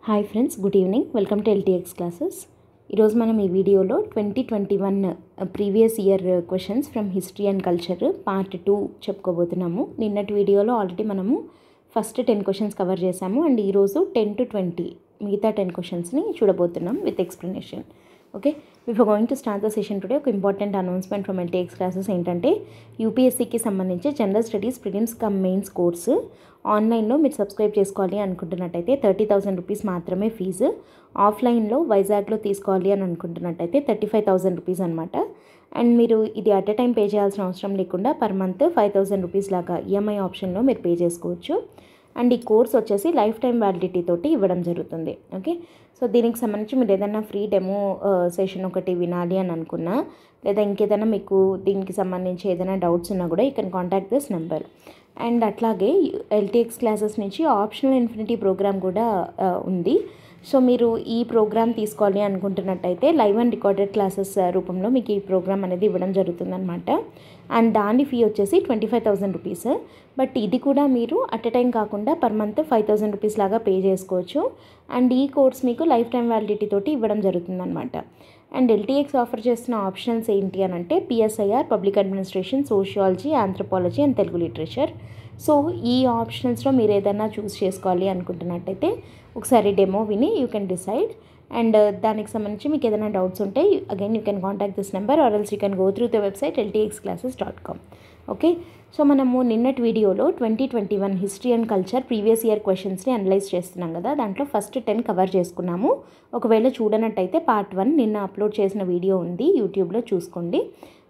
Hi friends, good evening. Welcome to LTX classes. ఈరోజు మనం ఈ వీడియోలో 2021 previous year questions from history and culture part 2 చెప్పుకోబోతున్నాము. నిన్నటి వీడియోలో ఆల్రెడీ మనము ఫస్ట్ 10 క్వశ్చన్స్ కవర్ చేసాము అండ్ ఈరోజు 10 to 20 మిగతా 10 క్వశ్చన్స్ని చూడబోతున్నాం with explanation. Okay, before going to start the session today ఒక important announcement from LTX classes ఏంటంటే యూపీఎస్సీకి సంబంధించి general studies prelims cum mains course ఆన్లైన్లో మీరు సబ్స్క్రైబ్ చేసుకోవాలి అనుకుంటున్నట్టయితే 30,000 రూపీస్ మాత్రమే ఫీజు. ఆఫ్లైన్లో వైజాగ్లో తీసుకోవాలి అని అనుకుంటున్నట్టయితే 35,000 రూపీస్ అనమాట. అండ్ మీరు ఇది అట్ ఎ టైం పే చేయాల్సిన అవసరం లేకుండా పర్ మంత్ 5,000 రూపీస్ లాగా ఈఎంఐ ఆప్షన్లో మీరు పే చేసుకోవచ్చు. అండ్ ఈ కోర్స్ వచ్చేసి లైఫ్ టైం వ్యాలిడిటీ తోటి ఇవ్వడం జరుగుతుంది. ఓకే, సో దీనికి సంబంధించి మీరు ఏదైనా ఫ్రీ డెమో సెషన్ ఒకటి వినాలి అని అనుకున్నా లేదా ఇంకేదైనా మీకు దీనికి సంబంధించి ఏదైనా డౌట్స్ ఉన్నా కూడా you can contact this number. And అట్లాగే ఎల్టీఎక్స్ క్లాసెస్ నుంచి ఆప్షనల్ ఇన్ఫినిటీ ప్రోగ్రామ్ కూడా ఉంది. సో మీరు ఈ ప్రోగ్రామ్ తీసుకోవాలి అనుకుంటున్నట్టయితే లైవ్ అండ్ రికార్డెడ్ క్లాసెస్ రూపంలో మీకు ఈ ప్రోగ్రామ్ అనేది ఇవ్వడం జరుగుతుందన్నమాట. అండ్ దాని ఫీ వచ్చేసి 25,000 రూపీస్. బట్ ఇది కూడా మీరు అట్ ఎ టైం కాకుండా పర్ మంత్ 5,000 రూపీస్ లాగా పే చేసుకోవచ్చు. అండ్ ఈ కోర్స్ మీకు లైఫ్ టైం వ్యాలిడిటీ తోటి ఇవ్వడం జరుగుతుందన్నమాట. అండ్ ఎల్టీఎక్స్ ఆఫర్ చేస్తున్న ఆప్షన్స్ ఏంటి అని అంటే PSIR, public administration, sociology, anthropology and Telugu literature. So ఈ ఆప్షన్స్లో మీరు ఏదైనా చూస్ చేసుకోవాలి అనుకుంటున్నట్టయితే ఒకసారి డెమో విని యూ కెన్ డిసైడ్. అండ్ దానికి సంబంధించి మీకు ఏదైనా డౌట్స్ ఉంటే again you can contact this number or else you can go through the website ltxclasses.com. Okay, so మనము నిన్నటి వీడియోలో 2021 history and culture previous year క్వశ్చన్స్ని అనలైజ్ చేస్తున్నాం కదా, దాంట్లో ఫస్ట్ 10 కవర్ చేసుకున్నాము. ఒకవేళ చూడనట్టయితే పార్ట్ 1 నిన్న అప్లోడ్ చేసిన వీడియో ఉంది, యూట్యూబ్లో చూసుకోండి.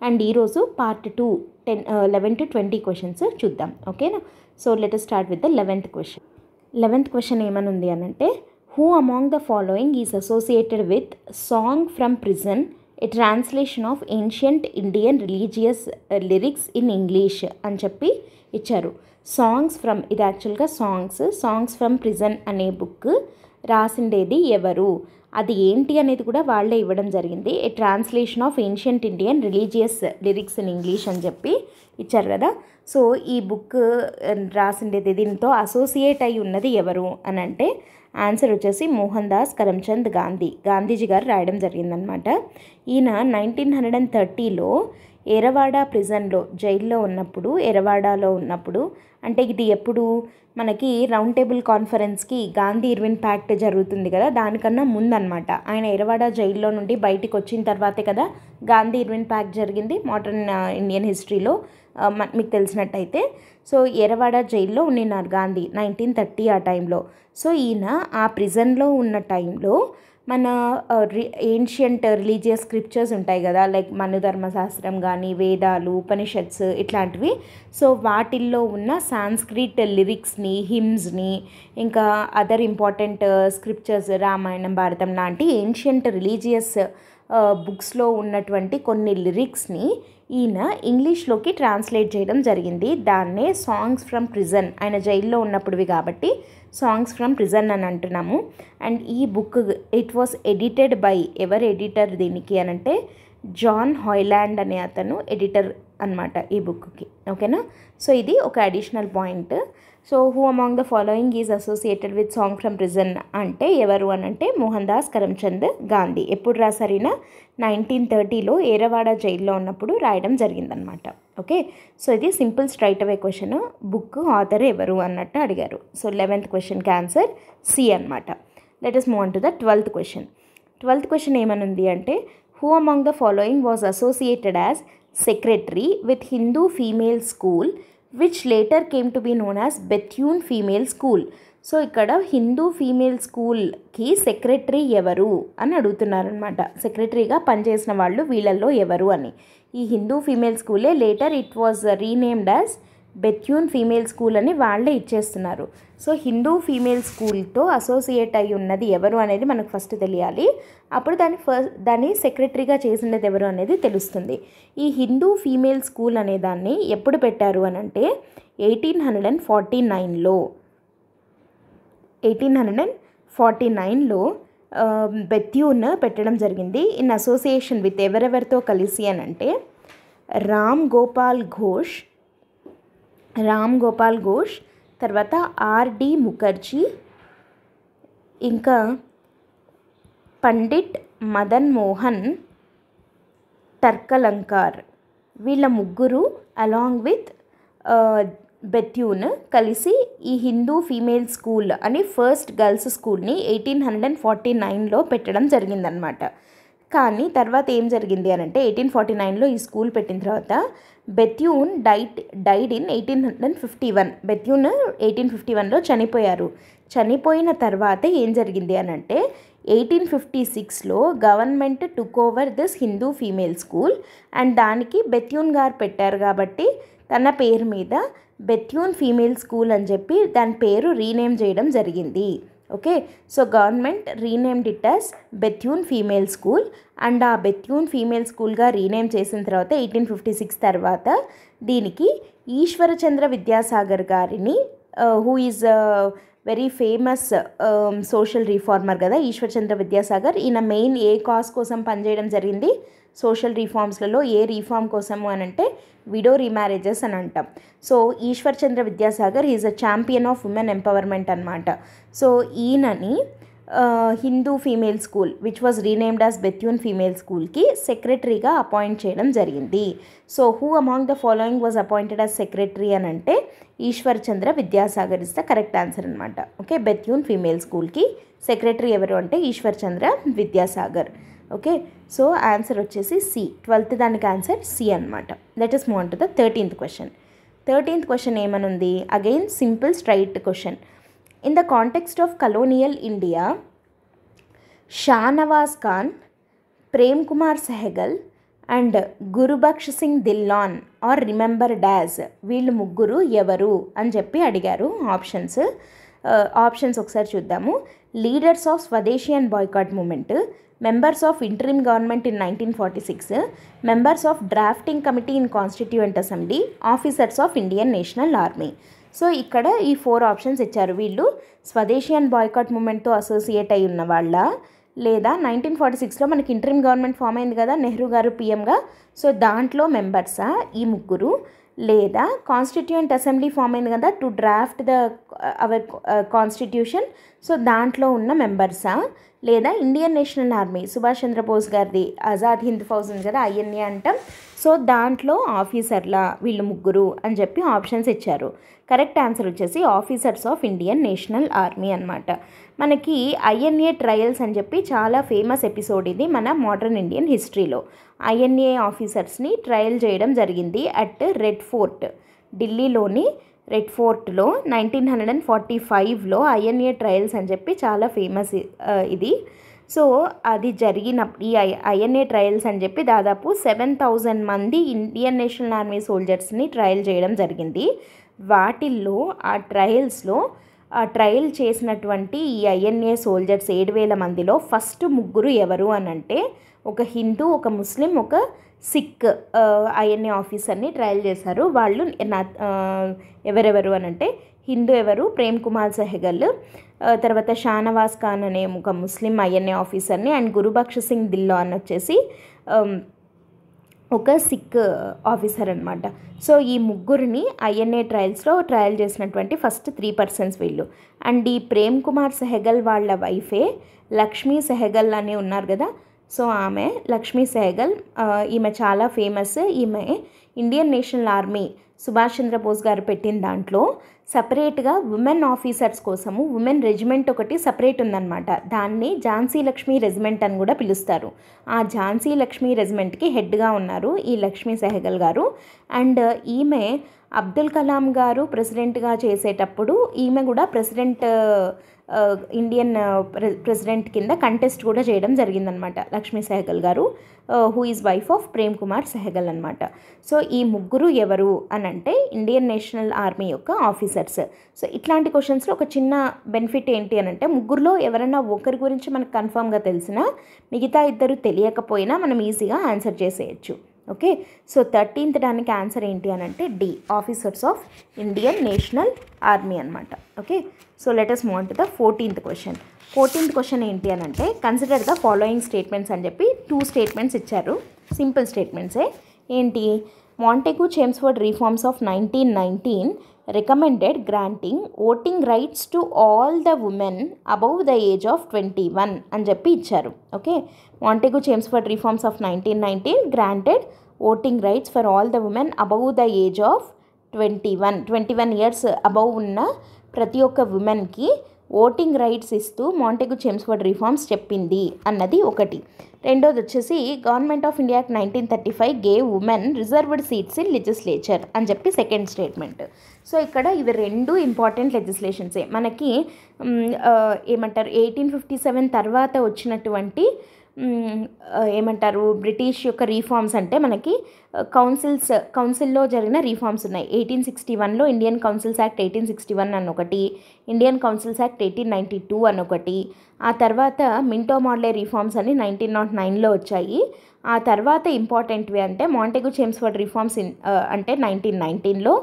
అండ్ ఈరోజు పార్ట్ 2 11 to 20 క్వశ్చన్స్ చూద్దాం. ఓకేనా, so let us start with the 11th question. 11th question ఏమనుంది అని అంటే who among the following is associated with song from prison, a translation of ancient Indian religious lyrics in English అని చెప్పి ఇచ్చారు. Songs from, ఇది యాక్చువల్గా songs from prison అనే book రాసిండేది ఎవరు, అది ఏంటి అనేది కూడా వాళ్ళే ఇవ్వడం జరిగింది. A translation of ancient Indian religious lyrics in English అని చెప్పి ఇచ్చారు కదా. సో ఈ బుక్ రాసిండేది, దీంతో అసోసియేట్ అయి ఉన్నది ఎవరు అని అంటే ఆన్సర్ వచ్చేసి మోహన్ దాస్ కరమ్చంద్ గాంధీజీ గారు రాయడం జరిగిందనమాట. ఈయన 1930లో ఎరవాడ ప్రిజన్లో జైల్లో ఉన్నప్పుడు, ఎరవాడాలో ఉన్నప్పుడు, అంటే ఇది ఎప్పుడు మనకి రౌండ్ టేబుల్ కాన్ఫరెన్స్కి గాంధీ ఇర్విన్ ప్యాక్ట్ జరుగుతుంది కదా, దానికన్నా ముందనమాట. ఆయన ఎరవాడ జైల్లో నుండి బయటికి వచ్చిన తర్వాతే కదా గాంధీ ఇర్విన్ ప్యాక్ట్ జరిగింది మోడర్న్ ఇండియన్ హిస్టరీలో మీకు తెలిసినట్టయితే. సో ఎరవాడ జైల్లో ఉండినారు గాంధీ 1930 ఆ టైంలో. సో ఈయన ఆ ప్రిజన్లో ఉన్న టైంలో మన ఏన్షియంట్ రిలీజియస్ స్క్రిప్చర్స్ ఉంటాయి కదా, లైక్ మనుధర్మశాస్త్రం కానీ, వేదాలు, ఉపనిషత్స్ ఇట్లాంటివి. సో వాటిల్లో ఉన్న సాంస్క్రిట్ లిరిక్స్ని, హిమ్స్ని, ఇంకా అదర్ ఇంపార్టెంట్ స్క్రిప్చర్స్ రామాయణం, భారతం లాంటి ఏన్షియంట్ రిలీజియస్ బుక్స్లో ఉన్నటువంటి కొన్ని లిరిక్స్ని ఈయన ఇంగ్లీష్లోకి ట్రాన్స్లేట్ చేయడం జరిగింది. దాన్నే సాంగ్స్ ఫ్రమ్ ప్రిజన్, ఆయన జైల్లో ఉన్నప్పుడువి కాబట్టి సాంగ్స్ ఫ్రమ్ ప్రిజన్ అని అంటున్నాము. అండ్ ఈ book it was edited by, ఎవరు ఎడిటర్ దీనికి అని అంటే జాన్ హాయ్లాండ్ అనే అతను ఎడిటర్ అనమాట ఈ బుక్కి. ఓకేనా, సో ఇది ఒక additional point. So who among the following is associated with song from prison అంటే ఎవరు అని అంటే మోహన్ దాస్ కరమ్చంద్ గాంధీ. ఎప్పుడు రాసారినా 1930లో ఏరవాడ జైల్లో ఉన్నప్పుడు రాయడం జరిగిందనమాట. ఓకే, సో ఇది simple straight away question, book author ఎవరు అన్నట్టు అడిగారు. సో 11th క్వశ్చన్కి ఆన్సర్ సి అనమాట. Let us move on to the 12th question. 12th question ఏమనుంది అంటే who among the following was associated as secretary with Hindu female school which later came to be known as Bethune female school. So ఇక్కడ Hindu female స్కూల్కి secretary ఎవరు అని అడుగుతున్నారనమాట. సెక్రటరీగా పనిచేసిన వాళ్ళు వీళ్ళల్లో ఎవరు అని. ఈ హిందూ ఫీమేల్ స్కూలే later it was renamed as Bethune female school అని వాళ్ళే ఇచ్చేస్తున్నారు. సో హిందూ ఫీమేల్ స్కూల్తో అసోసియేట్ అయి ఉన్నది ఎవరు అనేది మనకు ఫస్ట్ తెలియాలి. అప్పుడు దాన్ని సెక్రటరీగా చేసినది ఎవరు అనేది తెలుస్తుంది. ఈ హిందూ ఫీమేల్ స్కూల్ అనే దాన్ని ఎప్పుడు పెట్టారు అని అంటే 1849లో బెథ్యూన్ పెట్టడం జరిగింది. ఇన్ అసోసియేషన్ విత్ ఎవరెవరితో కలిసి అని అంటే రామ్ గోపాల్ ఘోష్, తర్వాత ఆర్డి ముఖర్జీ, ఇంకా పండిట్ మదన్ మోహన్ టర్కలంకార్ వీళ్ళ ముగ్గురు అలాంగ్ విత్ బెత్యూన్ కలిసి ఈ హిందూ ఫీమేల్ స్కూల్ అని ఫస్ట్ గర్ల్స్ స్కూల్ని 1849లో పెట్టడం జరిగిందనమాట. కానీ తర్వాత ఏం జరిగింది అని అంటే 1849లో ఈ స్కూల్ పెట్టిన తర్వాత బెత్యూన్ డైడ్ ఇన్ 1851. బెత్యూన్ 1851లో చనిపోయారు. చనిపోయిన తర్వాత ఏం జరిగింది అని అంటే 1856లో government took over this Hindu female school and దానికి బెత్యూన్ గారు పెట్టారు కాబట్టి తన పేరు మీద బెత్యూన్ ఫీమేల్ స్కూల్ అని చెప్పి దాని పేరు రీనేమ్ చేయడం జరిగింది. Okay, so government renamed it as Bethune female school and ఆ బెత్యూన్ ఫీమేల్ స్కూల్గా రీనేమ్ చేసిన తర్వాత 1856 తర్వాత దీనికి ఈశ్వరచంద్ర విద్యాసాగర్ గారిని who is very famous social reformer కదా ఈశ్వరచంద్ర విద్యాసాగర్. ఈయన మెయిన్ ఏ కాజ్ కోసం పనిచేయడం జరిగింది? సోషల్ రిఫార్మ్స్లలో ఏ రిఫార్మ్ కోసము అని అంటే విడో రీమ్యారేజెస్ అని అంటాం. So Ishwarchandra Vidyasagar is a champion of women empowerment అనమాట. సో ఈయనని Hindu female school which was renamed as Bethune female స్కూల్కి సెక్రటరీగా అపాయింట్ చేయడం జరిగింది. So who among the following was appointed as secretary అని అంటే Ishwarchandra Vidyasagar is the correct answer అనమాట. Okay, Bethune female స్కూల్కి సెక్రటరీ ఎవరు అంటే Ishwarchandra Vidyasagar. Okay, so answer వచ్చేసి సి. 12th దానికి ఆన్సర్ సి అనమాట. Let us move on to the 13th question. 13th question ఏమనుంది? Again simple straight question. In the context of colonial India Shahnawaz Khan, Prem Kumar Sehgal and Gurubaksh Singh Dhillon are remembered as వీళ్ళు ముగ్గురు ఎవరు అని చెప్పి అడిగారు. ఆప్షన్స్ ఒకసారి చూద్దాము. Leaders of swadeshi and boycott movement, members of interim government in 1946, members of drafting committee in constituent assembly, officers of Indian National Army. So ఇక్కడ ఈ 4 ఆప్షన్స్ ఇచ్చారు. వీళ్ళు స్వదేశీ అండ్ బాయ్కాట్ మూమెంట్తో అసోసియేట్ అయి ఉన్న వాళ్ళ, లేదా 1946లో మనకి ఇంటరిమ్ గవర్నమెంట్ ఫామ్ అయింది కదా నెహ్రూ గారు పిఎంగా, సో దాంట్లో మెంబర్సా ఈ ముగ్గురు, లేదా కాన్స్టిట్యూయెంట్ అసెంబ్లీ ఫామ్ అయింది కదా to draft the our constitution, so దాంట్లో ఉన్న మెంబర్సా, లేదా Indian national army Subhash Chandrabose గారిది ఆజాద్ హింద్ ఫౌజ్ ఉంది కదా ఐఎన్ఏ అంటాం, సో దాంట్లో ఆఫీసర్లా వీళ్ళు ముగ్గురు అని చెప్పి ఆప్షన్స్ ఇచ్చారు. కరెక్ట్ ఆన్సర్ వచ్చేసి officers of Indian national army అనమాట. మనకి ఐఎన్ఏ ట్రయల్స్ అని చెప్పి చాలా ఫేమస్ ఎపిసోడ్ ఇది మన మోడర్న్ ఇండియన్ హిస్టరీలో. ఐఎన్ఏ ఆఫీసర్స్ని ట్రయల్ చేయడం జరిగింది అట్ రెడ్ ఫోర్ట్, ఢిల్లీలోని రెడ్ ఫోర్ట్లో 1945లో ఐఎన్ఏ ట్రయల్స్ అని చెప్పి చాలా ఫేమస్ ఇది. సో అది జరిగినప్పుడు ఈ ఐఎన్ఏ ట్రయల్స్ అని చెప్పి దాదాపు 7,000 మంది ఇండియన్ నేషనల్ ఆర్మీ సోల్జర్స్ని ట్రయల్ చేయడం జరిగింది. వాటిల్లో ఆ ట్రయల్ చేసినటువంటి ఈ ఐఎన్ఏ సోల్జర్స్ 7,000 మందిలో ఫస్ట్ ముగ్గురు ఎవరు అని అంటే ఒక హిందూ, ఒక ముస్లిం, ఒక సిక్ ఐఎన్ఏ ఆఫీసర్ని ట్రయల్ చేశారు. వాళ్ళు ఎవరెవరు అని అంటే హిందూ ఎవరు ప్రేమ్ కుమార్ సెహగల్, తర్వాత షానవాజ్ ఖాన్ అనే ఒక ముస్లిం ఐఎన్ఏ ఆఫీసర్ని, అండ్ గురుబక్ష్ సింగ్ దిల్లాన్ వచ్చేసి ఒక సిక్ ఆఫీసర్ అనమాట. సో ఈ ముగ్గురిని ఐఎన్ఏ ట్రయల్స్లో ట్రయల్ చేసినటువంటి ఫస్ట్ 3 పర్సన్స్ వీళ్ళు. అండ్ ఈ ప్రేమ్ కుమార్ సెహగల్ వాళ్ళ వైఫే లక్ష్మీ సెహగల్ అని ఉన్నారు కదా, సో ఆమె లక్ష్మీ సెహగల్, ఈమె చాలా ఫేమస్. ఈమె Indian national army Subhash Chandrabose గారు పెట్టిన దాంట్లో సపరేట్గా ఉమెన్ ఆఫీసర్స్ కోసము ఉమెన్ రెజిమెంట్ ఒకటి సపరేట్ ఉందన్నమాట. దాన్ని ఝాన్సీ లక్ష్మీ రెజిమెంట్ అని కూడా పిలుస్తారు. ఆ ఝాన్సీ లక్ష్మీ రెజిమెంట్కి హెడ్గా ఉన్నారు ఈ లక్ష్మీ సెహగల్ గారు. అండ్ ఈమె అబ్దుల్ కలాం గారు ప్రెసిడెంట్గా చేసేటప్పుడు ఈమె కూడా ఇండియన్ ప్రెసిడెంట్ కింద కంటెస్ట్ కూడా చేయడం జరిగిందనమాట లక్ష్మీ సెహగల్ గారు, who is wife of Prem Kumar Sehgal అనమాట. సో ఈ ముగ్గురు ఎవరు అని అంటే ఇండియన్ నేషనల్ ఆర్మీ యొక్క ఆఫీసర్స్. సో ఇట్లాంటి క్వశ్చన్స్లో ఒక చిన్న బెనిఫిట్ ఏంటి అని అంటే ముగ్గురులో ఎవరైనా ఒకరి గురించి మనకు కన్ఫామ్గా తెలిసినా మిగతా ఇద్దరు తెలియకపోయినా మనం ఈజీగా ఆన్సర్ చేసేయచ్చు. ఓకే, సో 13th దానికి ఆన్సర్ ఏంటి అని అంటే D, officers of Indian national army అనమాట. Okay, so let us move on to the 14th question. 14th question ఏంటి అని అంటే కన్సిడర్ ద ఫాలోయింగ్ స్టేట్మెంట్స్ అని చెప్పి 2 స్టేట్మెంట్స్ ఇచ్చారు. సింపుల్ స్టేట్మెంట్సే. ఏంటి? మాంటెగ్యూ చేమ్స్ఫోర్డ్ reforms of 1919 recommended granting voting rights to all the women above the age of 21 అని చెప్పి ఇచ్చారు. Okay, Montagu Chelmsford reforms of 1919 granted voting rights for all the women above the age of 21 years above ఉన్న ప్రతి ఒక్క ఉమెన్కి voting rights ఇస్తూ మాంటెగు Chelmsford reforms చెప్పింది అన్నది ఒకటి. రెండోది వచ్చేసి government of India 1935 gave women reserved seats in legislature అని చెప్పి సెకండ్ స్టేట్మెంట్. సో ఇక్కడ ఇవి రెండు ఇంపార్టెంట్ లెజిస్లేషన్సే. మనకి ఏమంటారు 1857 తర్వాత వచ్చినటువంటి బ్రిటిష్ యొక్క రీఫార్మ్స్ అంటే మనకి కౌన్సిల్లో జరిగిన రీఫార్మ్స్ ఉన్నాయి. 1861లో ఇండియన్ కౌన్సిల్స్ యాక్ట్ 1861 అని ఒకటి, ఇండియన్ కౌన్సిల్స్ యాక్ట్ 1892 అని ఒకటి, ఆ తర్వాత మింటో మార్లే రీఫార్మ్స్ అని 1909లో వచ్చాయి. ఆ తర్వాత ఇంపార్టెంట్వి అంటే మాంటెగు చేమ్స్ఫర్డ్ రిఫార్మ్స్ అంటే 1919లో,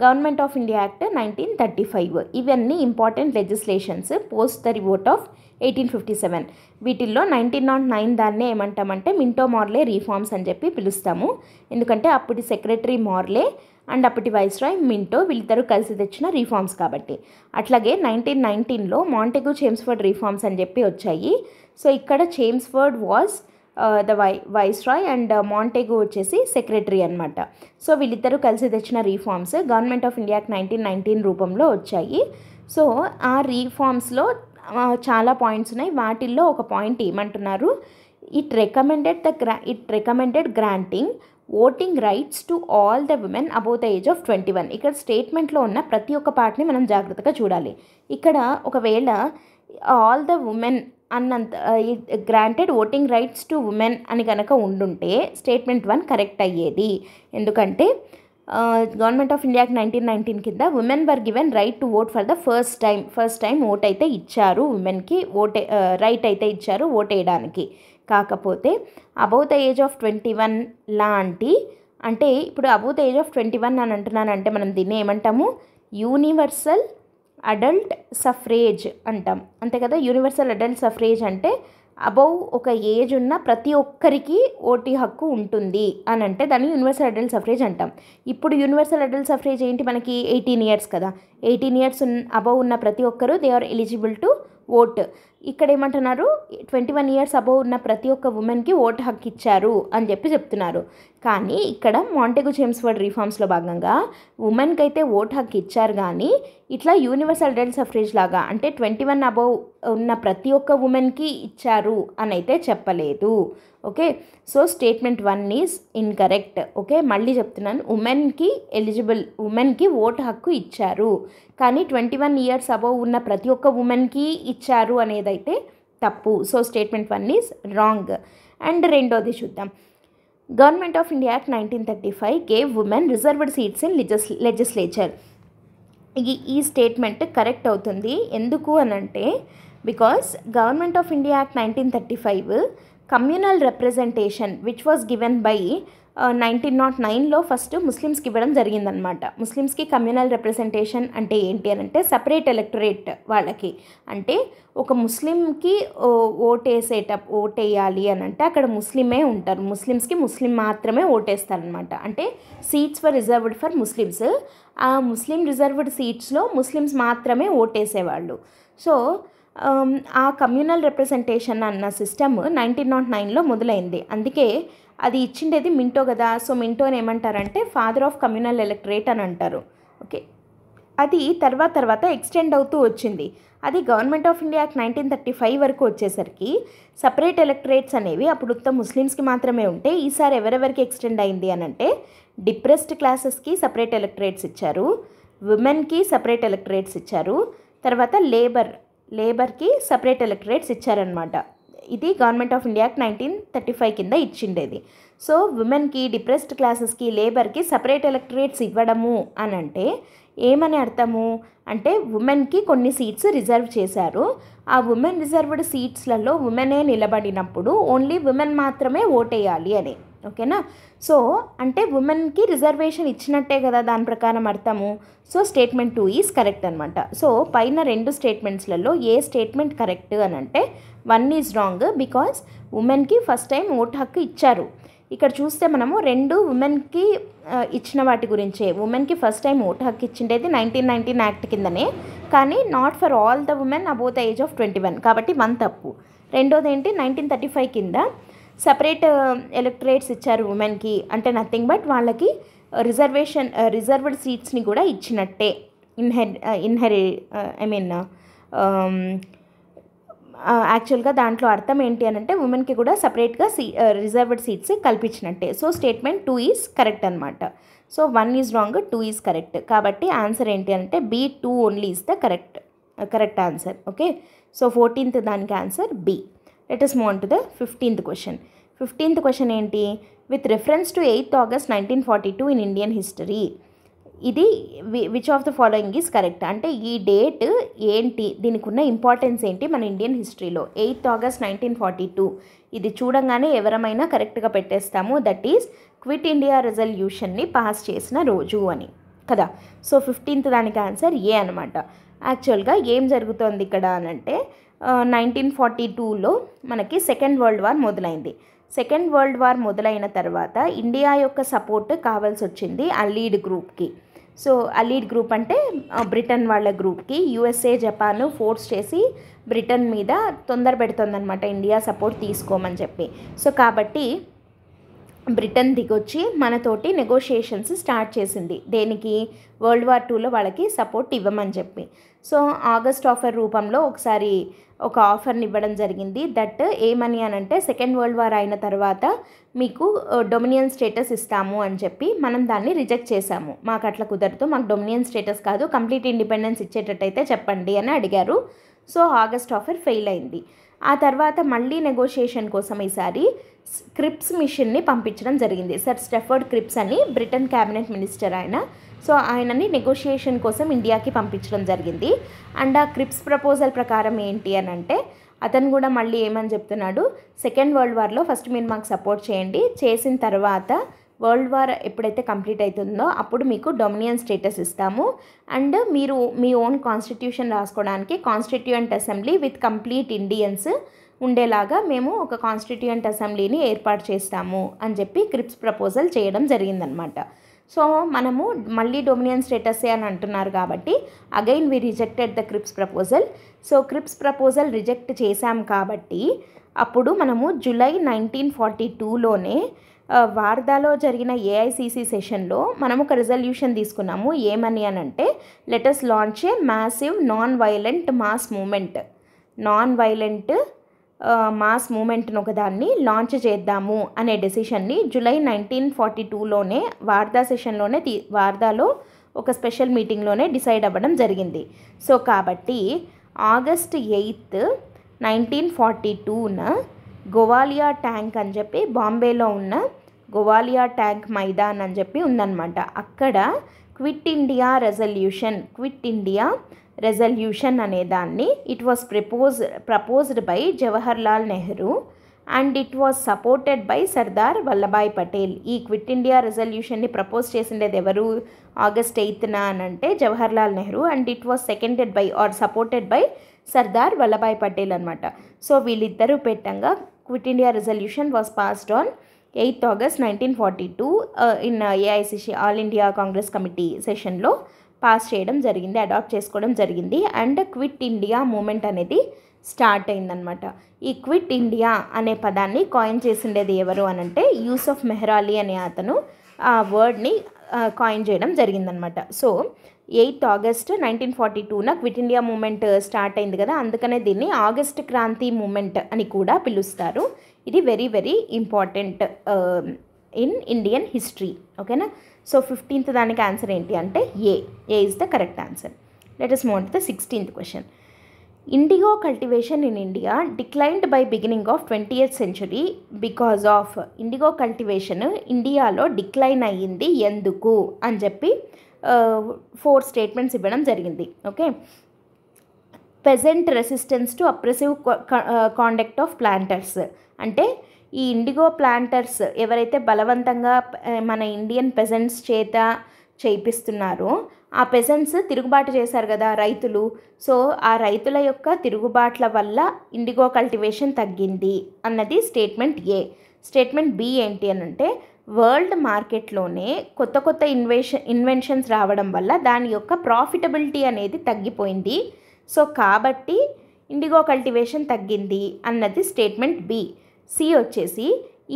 గవర్నమెంట్ ఆఫ్ ఇండియా యాక్ట్ 1935. ఇవన్నీ important legislations post the revolt of 1857. వీటిల్లో 1909 దాన్నే ఏమంటామంటే మింటో మార్లే రీఫార్మ్స్ అని చెప్పి పిలుస్తాము. ఎందుకంటే అప్పటి సెక్రటరీ మార్లే అండ్ అప్పటి వైస్రాయ్ మింటో వీళ్ళిద్దరూ కలిసి తెచ్చిన రీఫార్మ్స్ కాబట్టి. అట్లాగే 1919లో మాంటెగు చేమ్స్ఫర్డ్ రీఫార్మ్స్ అని చెప్పి వచ్చాయి. సో ఇక్కడ Chelmsford was the viceroy and Montagu వచ్చేసి సెక్రటరీ అనమాట. సో వీళ్ళిద్దరూ కలిసి తెచ్చిన రీఫార్మ్స్ గవర్నమెంట్ ఆఫ్ ఇండియాకి 1919 రూపంలో వచ్చాయి. సో ఆ రీఫార్మ్స్లో చాలా పాయింట్స్ ఉన్నాయి. వాటిల్లో ఒక పాయింట్ ఏమంటున్నారు, it recommended granting voting rights to all the women above the age of 21. ఇక్కడ స్టేట్మెంట్లో ఉన్న ప్రతి ఒక్క పార్ట్ని మనం జాగ్రత్తగా చూడాలి. ఇక్కడ ఒకవేళ ఆల్ ద ఉమెన్ అన్నంత granted voting rights to women అని కనుక ఉండుంటే స్టేట్మెంట్ 1 కరెక్ట్ అయ్యేది. ఎందుకంటే గవర్నమెంట్ ఆఫ్ ఇండియాకి 1919 కింద women were given right to vote for the first time vote అయితే ఇచ్చారు, ఉమెన్కి రైట్ అయితే ఇచ్చారు ఓట్ వేయడానికి. కాకపోతే అబౌవ్ ద ఏజ్ ఆఫ్ 21 లాంటి, అంటే ఇప్పుడు అబౌవ్ ద ఏజ్ ఆఫ్ 21 అని అంటున్నానంటే మనం దీన్ని ఏమంటాము, యూనివర్సల్ అడల్ట్ సఫ్రేజ్ అంటాం, అంతే కదా. యూనివర్సల్ అడల్ట్ సఫ్రేజ్ అంటే అబౌవ్ ఒక ఏజ్ ఉన్న ప్రతి ఒక్కరికి ఓటు హక్కు ఉంటుంది అని అంటే దాన్ని యూనివర్సల్ అడల్ట్ సఫ్రేజ్ అంటాం. ఇప్పుడు యూనివర్సల్ అడల్ట్ సఫ్రేజ్ ఏంటి, మనకి 18 ఇయర్స్ కదా. 18 ఇయర్స్ అబౌవ్ ఉన్న ప్రతి ఒక్కరు they are eligible to vote. ఇక్కడ ఏమంటున్నారు, 21 ఇయర్స్ అబౌవ్ ఉన్న ప్రతి ఒక్క ఉమెన్కి ఓటు హక్కు ఇచ్చారు అని చెప్పి చెప్తున్నారు. కానీ ఇక్కడ మాంటెగు చేమ్స్ఫర్డ్ రీఫార్మ్స్లో భాగంగా ఉమెన్కి అయితే ఓటు హక్కు ఇచ్చారు, కానీ ఇట్లా యూనివర్సల్ అడల్ట్ సఫ్రేజ్ లాగా అంటే 21 అబౌవ్ ఉన్న ప్రతి ఒక్క ఉమెన్కి ఇచ్చారు అని అయితే చెప్పలేదు. Okay, so statement 1 is incorrect. Okay, మళ్ళీ చెప్తున్నాను, ఉమెన్కి ఓటు హక్కు ఇచ్చారు, కానీ 21 ఇయర్స్ అబౌవ్ ఉన్న ప్రతి ఒక్క ఉమెన్కి ఇచ్చారు అనేదైతే తప్పు. So statement 1 is wrong. And రెండోది చూద్దాం. Government of India act 1935 gave women reserved seats in legislature. ఈ స్టేట్మెంట్ కరెక్ట్ అవుతుంది. ఎందుకు అనంటే because government of India act 1935 communal representation which was given by 1909లో ఫస్ట్ ముస్లిమ్స్కి ఇవ్వడం జరిగిందనమాట. ముస్లిమ్స్కి కమ్యూనల్ రిప్రజెంటేషన్ అంటే ఏంటి అని అంటే సపరేట్ ఎలక్టరేట్ వాళ్ళకి, అంటే ఒక ముస్లింకి ఓటేయాలి అని అంటే అక్కడ ముస్లిమే ఉంటారు, ముస్లిమ్స్కి ముస్లిం మాత్రమే ఓటేస్తారనమాట. అంటే seats for reserved for Muslims, ఆ ముస్లిం రిజర్వ్డ్ సీట్స్లో ముస్లిమ్స్ మాత్రమే ఓటేసేవాళ్ళు. సో ఆ కమ్యూనల్ రిప్రజెంటేషన్ అన్న సిస్టమ్ 1909లో మొదలైంది. అందుకే అది ఇచ్చిండేది మింటో కదా. సో మింటోని ఏమంటారంటే ఫాదర్ ఆఫ్ కమ్యూనల్ ఎలక్టరేట్ అని అంటారు. ఓకే, అది తర్వాత ఎక్స్టెండ్ అవుతూ వచ్చింది. అది గవర్నమెంట్ ఆఫ్ ఇండియా యాక్ట్ 1935 వరకు వచ్చేసరికి సపరేట్ ఎలక్టరేట్స్ అనేవి అప్పుడు ఉత్త ముస్లిమ్స్కి మాత్రమే ఉంటే ఈసారి ఎవరెవరికి ఎక్స్టెండ్ అయింది అని అంటే డిప్రెస్డ్ క్లాసెస్కి సపరేట్ ఎలక్టరేట్స్ ఇచ్చారు, ఉమెన్కి సపరేట్ ఎలక్టరేట్స్ ఇచ్చారు, తర్వాత లేబర్కి సపరేట్ ఎలక్టరేట్స్ ఇచ్చారనమాట. ఇది గవర్నమెంట్ ఆఫ్ ఇండియా యాక్ట్ 1935 కింద ఇచ్చిండేది. సో ఉమెన్కి, డిప్రెస్డ్ క్లాసెస్కి, లేబర్కి సపరేట్ ఎలక్టరేట్స్ ఇవ్వడము అని అంటే ఏమని అర్థము అంటే ఉమెన్కి కొన్ని సీట్స్ రిజర్వ్ చేశారు. ఆ ఉమెన్ రిజర్వ్డ్ సీట్స్లలో ఉమెనే నిలబడినప్పుడు ఓన్లీ ఉమెన్ మాత్రమే ఓటేయాలి అని. ఓకేనా, సో అంటే ఉమెన్కి రిజర్వేషన్ ఇచ్చినట్టే కదా దాని ప్రకారం అర్థము. సో స్టేట్మెంట్ 2 ఈజ్ కరెక్ట్ అనమాట. సో పైన రెండు స్టేట్మెంట్స్లలో ఏ స్టేట్మెంట్ కరెక్ట్ అని అంటే 1 ఈజ్ రాంగ్ బికాజ్ ఉమెన్కి ఫస్ట్ టైం ఓటు హక్కు ఇచ్చారు. ఇక్కడ చూస్తే మనము 2 ఉమెన్కి ఇచ్చిన వాటి గురించే. ఉమెన్కి ఫస్ట్ టైం ఓటు హక్కు ఇచ్చిండేది 1919 యాక్ట్ కిందనే, కానీ not for all the women above the age of 21, కాబట్టి 1 తప్పు. రెండోది ఏంటి, 1935 కింద సపరేట్ ఎలక్టరేట్స్ ఇచ్చారు ఉమెన్కి, అంటే నథింగ్ బట్ వాళ్ళకి రిజర్వ్డ్ సీట్స్ని కూడా ఇచ్చినట్టే. యాక్చువల్గా దాంట్లో అర్థం ఏంటి అని అంటే ఉమెన్కి కూడా సపరేట్గా రిజర్వ్డ్ సీట్స్ కల్పించినట్టే. సో స్టేట్మెంట్ 2 ఈజ్ కరెక్ట్ అనమాట. So 1 is wrong, 2 is correct. కాబట్టి ఆన్సర్ ఏంటి అంటే B, 2 only is the correct answer. Okay, so 14th దానికి answer B. Let us move on to the 15th question. 15th question ఏంటి, with reference to 8th August 1942 in Indian history. ఇది which of the following is correct అంటే ఈ date ఏంటి, దీనికి ఉన్న importance ఏంటి మన ఇండియన్ హిస్టరీలో. 8th August 1942 ఇది చూడంగానే ఎవరమైనా కరెక్ట్గా పెట్టేస్తాము, దట్ ఈస్ క్విట్ ఇండియా రెజల్యూషన్ని పాస్ చేసిన రోజు అని కదా. సో 15th దానికి ఆన్సర్ ఏ అనమాట. యాక్చువల్గా ఏం జరుగుతోంది ఇక్కడ అనంటే 1942లో మనకి సెకండ్ వరల్డ్ వార్ మొదలైంది. సెకండ్ వరల్డ్ వార్ మొదలైన తర్వాత ఇండియా యొక్క సపోర్ట్ కావాల్సి వచ్చింది అలీడ్ గ్రూప్కి. సో అలీడ్ గ్రూప్ అంటే బ్రిటన్ వాళ్ళ గ్రూప్కి USA, జపాన్ ఫోర్స్ చేసి బ్రిటన్ మీద తొందర పెడుతుందన్నమాట ఇండియా సపోర్ట్ తీసుకోమని చెప్పి. సో కాబట్టి బ్రిటన్ దిగొచ్చి మనతోటి నెగోషియేషన్స్ స్టార్ట్ చేసింది. దేనికి, వరల్డ్ వార్ 2లో వాళ్ళకి సపోర్ట్ ఇవ్వమని చెప్పి. సో ఆగస్ట్ ఆఫర్ రూపంలో ఒకసారి ఒక ఆఫర్ని ఇవ్వడం జరిగింది. దట్ ఏమని అని అంటే సెకండ్ వరల్డ్ వార్ అయిన తర్వాత మీకు డొమినియన్ స్టేటస్ ఇస్తాము అని చెప్పి మనం దాన్ని రిజెక్ట్ చేశాము. మాకు అట్లా కుదరదు, మాకు డొమినియన్ స్టేటస్ కాదు, కంప్లీట్ ఇండిపెండెన్స్ ఇచ్చేటట్టయితే చెప్పండి అని అడిగారు. సో ఆగస్ట్ ఆఫర్ ఫెయిల్ అయింది. ఆ తర్వాత మళ్ళీ నెగోషియేషన్ కోసం ఈసారి క్రిప్స్ మిషన్ని పంపించడం జరిగింది. సర్ స్టెఫర్డ్ క్రిప్స్ అని బ్రిటన్ క్యాబినెట్ మినిస్టర్ ఆయన. సో ఆయనని నెగోషియేషన్ కోసం ఇండియాకి పంపించడం జరిగింది. అండ్ ఆ క్రిప్స్ ప్రపోజల్ ప్రకారం ఏంటి అని అంటే అతను కూడా మళ్ళీ ఏమని చెప్తున్నాడు, సెకండ్ వరల్డ్ వార్లో ఫస్ట్ మీరు మాకు సపోర్ట్ చేయండి, చేసిన తర్వాత వరల్డ్ వార్ ఎప్పుడైతే కంప్లీట్ అవుతుందో అప్పుడు మీకు డొమినియన్ స్టేటస్ ఇస్తాము, అండ్ మీరు మీ ఓన్ కాన్స్టిట్యూషన్ రాసుకోవడానికి constituent assembly with complete Indians ఉండేలాగా మేము ఒక కాన్స్టిట్యూయెంట్ అసెంబ్లీని ఏర్పాటు చేస్తాము అని చెప్పి క్రిప్స్ ప్రపోజల్ చేయడం జరిగిందనమాట. సో మనము మళ్ళీ డొమినియన్ స్టేటసే అని అంటున్నారు కాబట్టి again we rejected the Cripps proposal. So Cripps proposal reject చేశాం కాబట్టి అప్పుడు మనము జూలై 1942లోనే వార్దాలో జరిగిన AICC సెషన్లో మనం ఒక రిజల్యూషన్ తీసుకున్నాము. ఏమని అని అంటే let us launch a massive non violent mass మూమెంట్ను ఒకదాన్ని లాంచ్ చేద్దాము అనే డెసిషన్ని జూలై 1942లోనే వార్దాలో ఒక స్పెషల్ మీటింగ్లోనే డిసైడ్ అవ్వడం జరిగింది. సో కాబట్టి ఆగస్ట్ 8th 1942న గోవాలియా ట్యాంక్ అని చెప్పి బాంబేలో ఉన్న గోవాలియా ట్యాంక్ మైదాన్ అని చెప్పి ఉందన్నమాట. అక్కడ క్విట్ ఇండియా రెజల్యూషన్ అనే దాన్ని it was proposed by Jawaharlal Nehru and it was supported by Sardar Vallabhbhai Patel. ఈ క్విట్ ఇండియా రెజల్యూషన్ని ప్రపోజ్ చేసిండేది ఎవరు ఆగస్ట్ 8న అని అంటే Jawaharlal Nehru, and it was seconded by or supported by Sardar Vallabhbhai Patel అనమాట. సో వీళ్ళిద్దరూ పెట్టంగా quit India resolution was passed on 8th August 1942 in AICC all India Congress committee సెషన్లో పాస్ చేయడం జరిగింది, అడాప్ట్ చేసుకోవడం జరిగింది. అండ్ క్విట్ ఇండియా మూమెంట్ అనేది స్టార్ట్ అయిందనమాట. ఈ క్విట్ ఇండియా అనే పదాన్ని కాయిన్ చేసిండేది ఎవరు అనంటే యూసఫ్ మెహ్రాలీ అనే అతను ఆ వర్డ్ని కాయిన్ చేయడం జరిగిందనమాట. సో 8th August 1942న క్విట్ ఇండియా మూమెంట్ స్టార్ట్ అయింది కదా, అందుకనే దీన్ని ఆగస్ట్ క్రాంతి మూమెంట్ అని కూడా పిలుస్తారు. ఇది very very important in Indian history. ఓకేనా. సో 15th దానికి ఆన్సర్ ఏంటి అంటే A is the correct answer. Let us move on to the 16th question. Indigo cultivation in India declined by beginning of 20th century because of. Indigo cultivation ఇండియాలో decline అయ్యింది ఎందుకు అని చెప్పి 4 statements ఇవ్వడం జరిగింది. Okay. Peasant resistance to oppressive conduct of planters అంటే ఈ IndiGo planters ఎవరైతే బలవంతంగా మన ఇండియన్ పెజెంట్స్ చేత చేయిస్తున్నారో ఆ పెజెంట్స్ తిరుగుబాటు చేశారు కదా రైతులు. సో ఆ రైతుల యొక్క తిరుగుబాట్ల వల్ల ఇండిగో కల్టివేషన్ తగ్గింది అన్నది స్టేట్మెంట్ ఏ. స్టేట్మెంట్ బి ఏంటి అని అంటే వరల్డ్ మార్కెట్లోనే కొత్త కొత్త ఇన్వెన్షన్స్ రావడం వల్ల దాని యొక్క ప్రాఫిటబిలిటీ అనేది తగ్గిపోయింది. సో కాబట్టి ఇండిగో కల్టివేషన్ తగ్గింది అన్నది స్టేట్మెంట్ బి. సి వచ్చేసి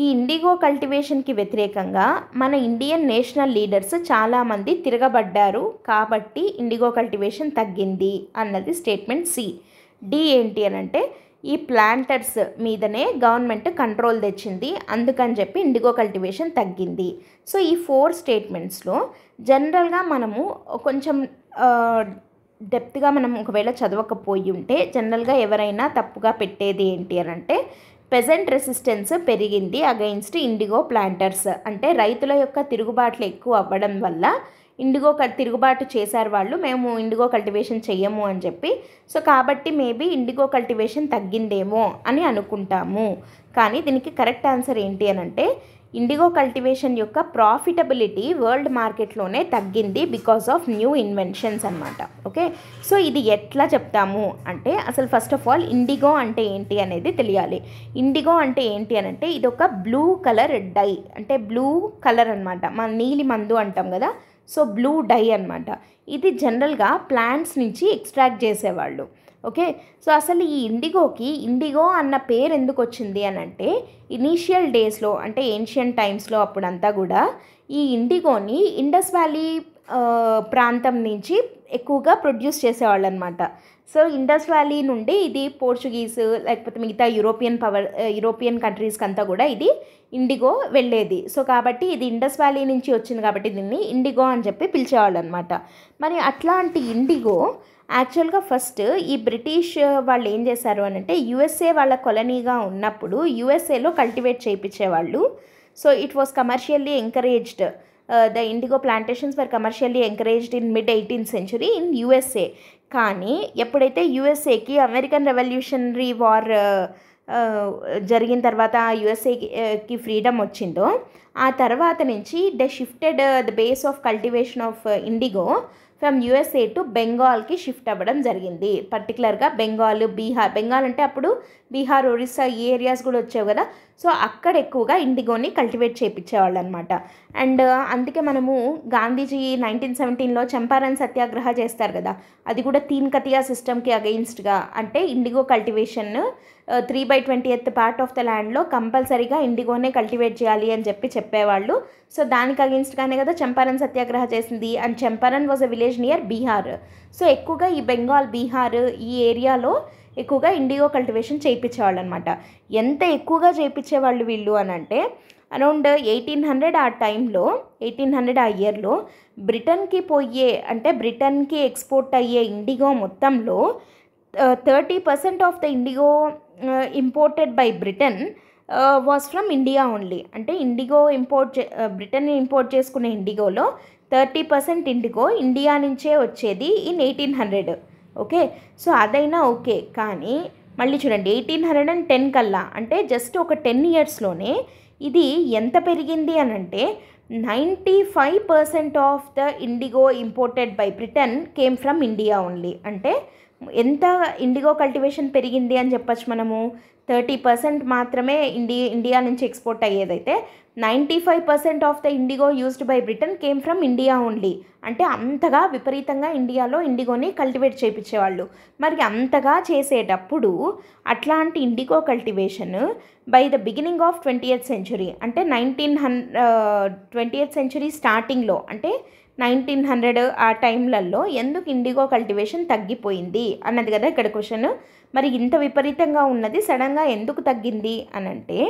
ఈ ఇండిగో కల్టివేషన్కి వ్యతిరేకంగా మన ఇండియన్ నేషనల్ లీడర్స్ చాలామంది తిరగబడ్డారు కాబట్టి ఇండిగో కల్టివేషన్ తగ్గింది అన్నది స్టేట్మెంట్ సి. డి ఏంటి అని అంటే ఈ ప్లాంటర్స్ మీదనే గవర్నమెంట్ కంట్రోల్ తెచ్చింది, అందుకని చెప్పి ఇండిగో కల్టివేషన్ తగ్గింది. సో ఈ 4 స్టేట్మెంట్స్లో జనరల్గా మనము కొంచెం డెప్త్గా మనం ఒకవేళ చదవకపోయి ఉంటే జనరల్గా ఎవరైనా తప్పుగా పెట్టేది ఏంటి అని అంటే పెజెంట్ రెసిస్టెన్స్ పెరిగింది అగెయిన్స్ట్ ఇండిగో ప్లాంటర్స్, అంటే రైతుల యొక్క తిరుగుబాట్లు ఎక్కువ అవ్వడం వల్ల ఇండిగో తిరుగుబాటు చేశారు వాళ్ళు, మేము ఇండిగో కల్టివేషన్ చెయ్యము అని చెప్పి. సో కాబట్టి మేబీ ఇండిగో కల్టివేషన్ తగ్గిందేమో అని అనుకుంటాము. కానీ దీనికి కరెక్ట్ ఆన్సర్ ఏంటి అని అంటే ఇండిగో కల్టివేషన్ యొక్క ప్రాఫిటబిలిటీ వరల్డ్ మార్కెట్లోనే తగ్గింది బికాస్ ఆఫ్ న్యూ ఇన్వెన్షన్స్ అనమాట. ఓకే, సో ఇది ఎట్లా చెప్తాము అంటే అసలు ఫస్ట్ ఆఫ్ ఆల్ ఇండిగో అంటే ఏంటి అనేది తెలియాలి. ఇండిగో అంటే ఏంటి అని అంటే ఇది ఒక బ్లూ కలర్ డై, అంటే బ్లూ కలర్ అనమాట, మన నీలి మందు అంటాం కదా, సో బ్లూ డై అనమాట. ఇది జనరల్గా ప్లాంట్స్ నుంచి ఎక్స్ట్రాక్ట్ చేసేవాళ్ళు. ఓకే, సో అసలు ఈ ఇండిగోకి ఇండిగో అన్న పేరు ఎందుకు వచ్చింది అని అంటే ఇనీషియల్ డేస్లో అంటే ఏన్షియంట్ టైమ్స్లో అప్పుడంతా కూడా ఈ ఇండిగోని ఇండస్ వ్యాలీ ప్రాంతం నుంచి ఎక్కువగా ప్రొడ్యూస్ చేసేవాళ్ళు అనమాట. సో ఇండస్ వ్యాలీ నుండి ఇది పోర్చుగీస్ లేకపోతే మిగతా యూరోపియన్ కంట్రీస్కి అంతా కూడా ఇది ఇండిగో వెళ్ళేది. సో కాబట్టి ఇది ఇండస్ వ్యాలీ నుంచి వచ్చింది కాబట్టి దీన్ని ఇండిగో అని చెప్పి పిలిచేవాళ్ళు అనమాట. మరి అట్లాంటి ఇండిగో యాక్చువల్గా ఫస్ట్ ఈ బ్రిటిష్ వాళ్ళు ఏం చేశారు అని అంటే యుఎస్ఏ వాళ్ళ కొలనీగా ఉన్నప్పుడు యుఎస్ఏలో కల్టివేట్ చేయించేవాళ్ళు. So it was commercially encouraged, the indigo plantations were commercially encouraged in mid 18th century in USA. కానీ ఎప్పుడైతే యుఎస్ఏకి అమెరికన్ రెవల్యూషనరీ వార్ జరిగిన తర్వాత యుఎస్ఏకి ఫ్రీడమ్ వచ్చిందో ఆ తర్వాత నుంచి they shifted the base of cultivation of indigo from USA to బెంగాల్కి shift అవ్వడం జరిగింది. పర్టికులర్గా బెంగాల్ అంటే అప్పుడు బీహార్, ఒరిస్సా ఈ ఏరియాస్ కూడా వచ్చావు కదా, సో అక్కడ ఎక్కువగా ఇండిగోని కల్టివేట్ చేయించేవాళ్ళు అనమాట. అండ్ అందుకే మనము గాంధీజీ 1917లో చంపారన్ సత్యాగ్రహ చేస్తారు కదా, అది కూడా తీన్ కతియా సిస్టమ్కి అగెయిన్స్ట్గా, అంటే IndiGo cultivation 3/20th part of the ల్యాండ్లో కంపల్సరీగా ఇండిగోనే కల్టివేట్ చేయాలి అని చెప్పేవాళ్ళు. సో దానికి అగెయిన్స్ట్గానే కదా చంపారన్ సత్యాగ్రహ చేసింది. And Champaran was a village near Bihar. So ఎక్కువగా ఈ బెంగాల్, బీహార్ ఈ ఏరియాలో ఎక్కువగా ఇండిగో కల్టివేషన్ చేయించేవాళ్ళు అనమాట. ఎంత ఎక్కువగా చేయించేవాళ్ళు వీళ్ళు అని అంటే అరౌండ్ 1800 ఆ టైంలో 1800 ఆ ఇయర్లో బ్రిటన్కి అంటే బ్రిటన్కి ఎక్స్పోర్ట్ అయ్యే ఇండిగో మొత్తంలో 30% of the IndiGo imported by Britain was from India only. అంటే ఇండిగో బ్రిటన్ ఇంపోర్ట్ చేసుకునే ఇండిగోలో 30% ఇండిగో ఇండియా నుంచే వచ్చేది ఇన్ 1800. ఓకే, సో అదైనా ఓకే, కానీ మళ్ళీ చూడండి 1810 కల్లా అంటే జస్ట్ ఒక 10 yearsలోనే ఇది ఎంత పెరిగింది అని అంటే 95% of the IndiGo imported by Britain came from India only. అంటే ఎంత ఇండిగో కల్టివేషన్ పెరిగింది అని చెప్పచ్చు మనము. 30% మాత్రమే ఇండియా నుంచి ఎక్స్పోర్ట్ అయ్యేదైతే 95% of the indigo used by Britain came from India only. అంటే అంతగా విపరీతంగా ఇండియాలో ఇండిగోని కల్టివేట్ చేయించేవాళ్ళు. మరి అంతగా చేసేటప్పుడు అట్లాంటి IndiGo cultivation by the beginning of 20th century అంటే 20th century స్టార్టింగ్లో అంటే 1900 ఆ టైంలలో ఎందుకు ఇండిగో కల్టివేషన్ తగ్గిపోయింది అన్నది కదా ఇక్కడ క్వశ్చన్. మరి ఇంత విపరీతంగా ఉన్నది సడన్గా ఎందుకు తగ్గింది అని అంటే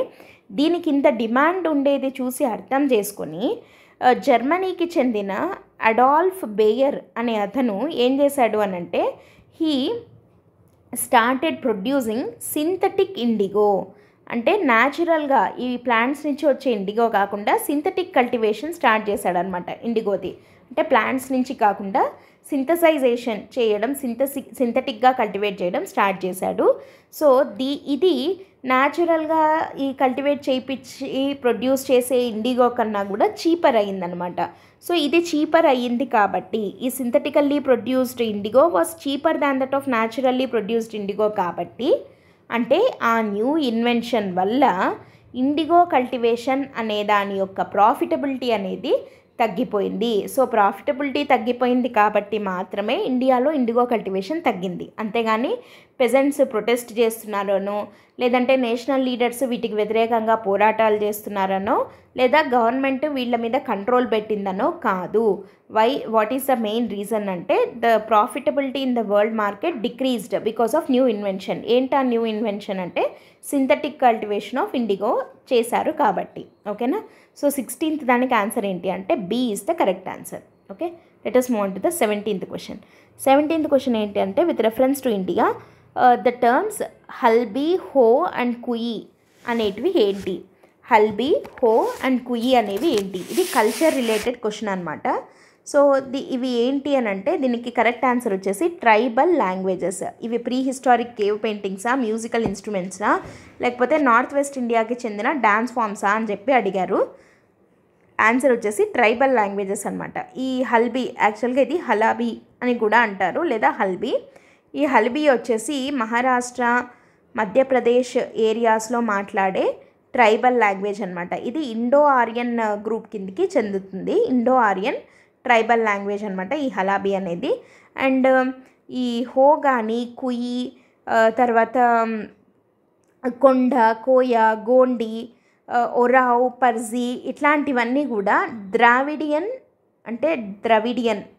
దీనికి ఇంత డిమాండ్ ఉండేది చూసి అర్థం చేసుకొని జర్మనీకి చెందిన అడాల్ఫ్ బేయర్ అనే అతను ఏం చేశాడు అని అంటే he started producing synthetic IndiGo. అంటే న్యాచురల్గా ఈ ప్లాంట్స్ నుంచి వచ్చే ఇండిగో కాకుండా సింథటిక్ కల్టివేషన్ స్టార్ట్ చేశాడు అనమాట ఇండిగోది. అంటే ప్లాంట్స్ నుంచి కాకుండా సింథసైజేషన్ చేయడం, సింథటిక్గా కల్టివేట్ చేయడం స్టార్ట్ చేశాడు. సో ఇది న్యాచురల్గా ఈ కల్టివేట్ చేయించి ప్రొడ్యూస్ చేసే ఇండిగో కన్నా కూడా చీపర్ అయ్యిందనమాట. సో ఇది చీపర్ అయ్యింది కాబట్టి ఈ synthetically produced IndiGo was cheaper than that of naturally produced IndiGo కాబట్టి అంటే ఆ న్యూ ఇన్వెన్షన్ వల్ల ఇండిగో కల్టివేషన్ అనే దాని యొక్క ప్రాఫిటబిలిటీ అనేది తగ్గిపోయింది. సో ప్రాఫిటబిలిటీ తగ్గిపోయింది కాబట్టి మాత్రమే ఇండియాలో ఇండిగో కల్టివేషన్ తగ్గింది. అంతేగాని పెజెంట్స్ ప్రొటెస్ట్ చేస్తున్నారనో, లేదంటే నేషనల్ లీడర్స్ వీటికి వ్యతిరేకంగా పోరాటాలు చేస్తున్నారనో, లేదా గవర్నమెంట్ వీళ్ళ మీద కంట్రోల్ పెట్టిందనో కాదు. What is the main reason అంటే the profitability in the world market decreased because of new invention. ఏంటా న్యూ ఇన్వెన్షన్ అంటే సింథటిక్ కల్టివేషన్ ఆఫ్ ఇండిగో చేశారు కాబట్టి. ఓకేనా. సో 16th దానికి ఆన్సర్ ఏంటి అంటే B is the correct answer. Okay, let us move on to the 17th question. 17th question ఏంటి అంటే with reference to India the terms Halbi, Ho and కుయి అనేటివి ఏంటి? హల్బీ, హో అండ్ కుయి అనేవి ఏంటి? ఇది కల్చర్ రిలేటెడ్ క్వశ్చన్ అనమాట. సో ఇవి ఏంటి అని అంటే దీనికి కరెక్ట్ ఆన్సర్ వచ్చేసి ట్రైబల్ లాంగ్వేజెస్. ఇవి ప్రీ హిస్టారిక్ కేవ్ పెయింటింగ్సా, మ్యూజికల్ ఇన్స్ట్రుమెంట్సా, లేకపోతే నార్త్ వెస్ట్ ఇండియాకి చెందిన డ్యాన్స్ ఫామ్సా అని చెప్పి అడిగారు. ఆన్సర్ వచ్చేసి ట్రైబల్ లాంగ్వేజెస్ అనమాట. ఈ హల్బీ యాక్చువల్గా ఇది హలాబీ అని కూడా అంటారు, లేదా హల్బీ. ఈ హల్బీ వచ్చేసి మహారాష్ట్ర, మధ్యప్రదేశ్ ఏరియాస్లో మాట్లాడే ట్రైబల్ లాంగ్వేజ్ అనమాట. ఇది ఇండో ఆరియన్ గ్రూప్ కిందకి చెందుతుంది. ఇండో ఆరియన్ ట్రైబల్ లాంగ్వేజ్ అనమాట ఈ హలాబీ అనేది. అండ్ ఈ హో కానీ, కుయి, తర్వాత కొండ, కోయ, గోండి, ఒరావ్, పర్జీ ఇట్లాంటివన్నీ కూడా ద్రావిడియన్